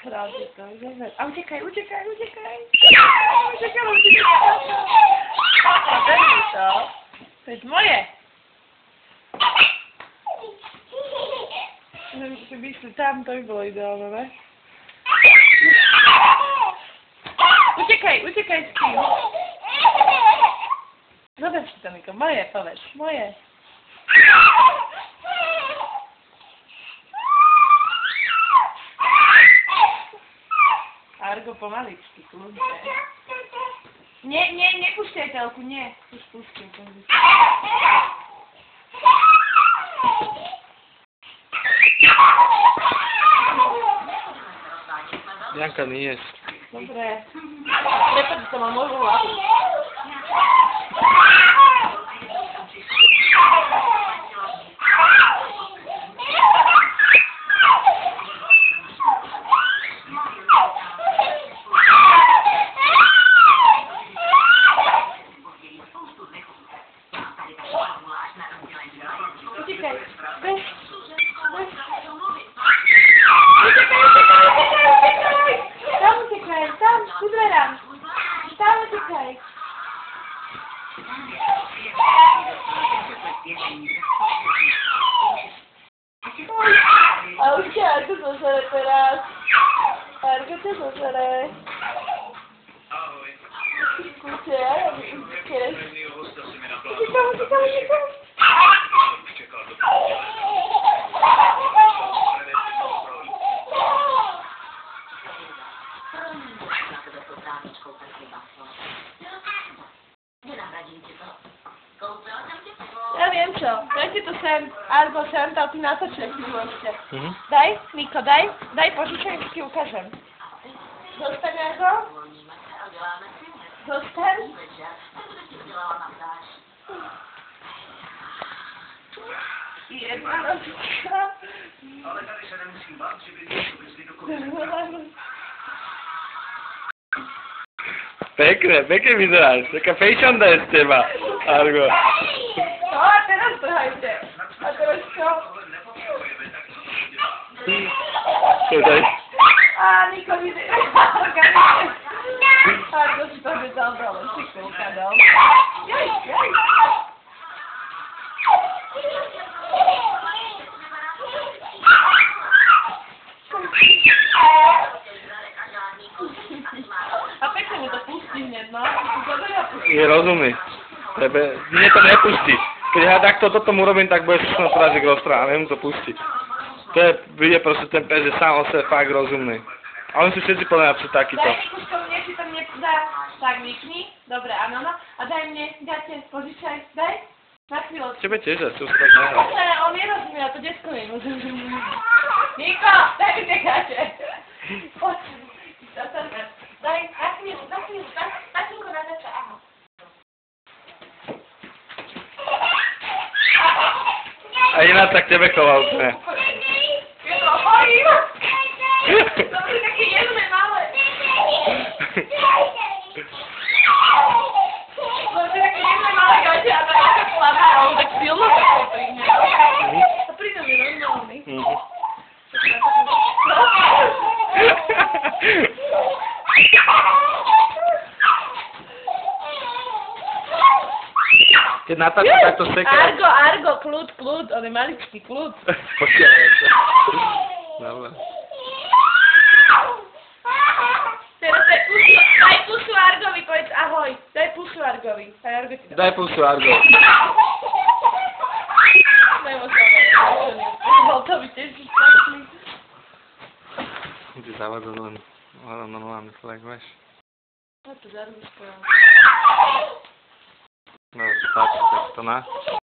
Prawie to, zobacz. A uciekaj. Uciekaj. Zabij to. To jest moje. Gdybyśmy tam, to by było idealne, nie? Uciekaj z kim. Zobacz, Tomiko, moje, powiedz, moje. Argo, pomaliczki, kurde. Nie puszczaj tełku, nie. Już puszczaj. Janka nie jest. Dobre. Lepiej to mam może łapać. Uciekaj. Tam, kuberam. Tam uciekaj. A uciekaj, tu to seré teraz. Argo, tu to seré. Escuche, ¿quieres? Uciekaj. Ja wiem co, dajcie to sem, albo sem, to ty na to przepiłoście. Daj, Miko, daj pożyczę z piłkarzem. Zostań go? Zostań? I jedna nożyczka. Ale tady se nemusím bát, že by Pekne vyzeráš. Taká fejšanda je z teba, Argo. No a teraz trhajte. A teraz čo? A Niko vidí. Argo si to vyzal dole, si kúka dole. Jaj. A pekne mu to pustí hneď, no. Je rozumný. Mne to nepustí. Keď ja takto toto mu robím, tak bude všetko poraziť rozpráva, neviem to pustiť. To je, vidie proste ten pes, že sám o sebe fakt rozumný. A oni sú všetci podľa mňa takýto. Daj Mikuško mne, si to mne dá. Tak, mykni. Dobre, áno. A daj mne, dáte, požičaj, daj. Na chvíľu. Tebe tiež, ja si už tak nehrať. On nerozumie, a to detsko nerozumie. Niko, daj mi tie káče. Poď. Daj, na chvíľu, na zača, áno. A ináč sa k tebe choval úplne. Je to hojím. To boli také jemné, malé. To boli také jemné, malé gače a tak ako chlapá, a on tak silno takto príhne. A pritom je normálny. Keď natáča takto seká... Argo, kľud, on je maličký kľud. Počkaj. Dobre. Teraz daj pusu Argovi, povedz ahoj. Daj pusu Argovi. Daj pusu Argo. Bol to by tiež strašný. Ty zavadzol len normálny flag, vieš. No to za Argo spojil. No, stačí, tak to na.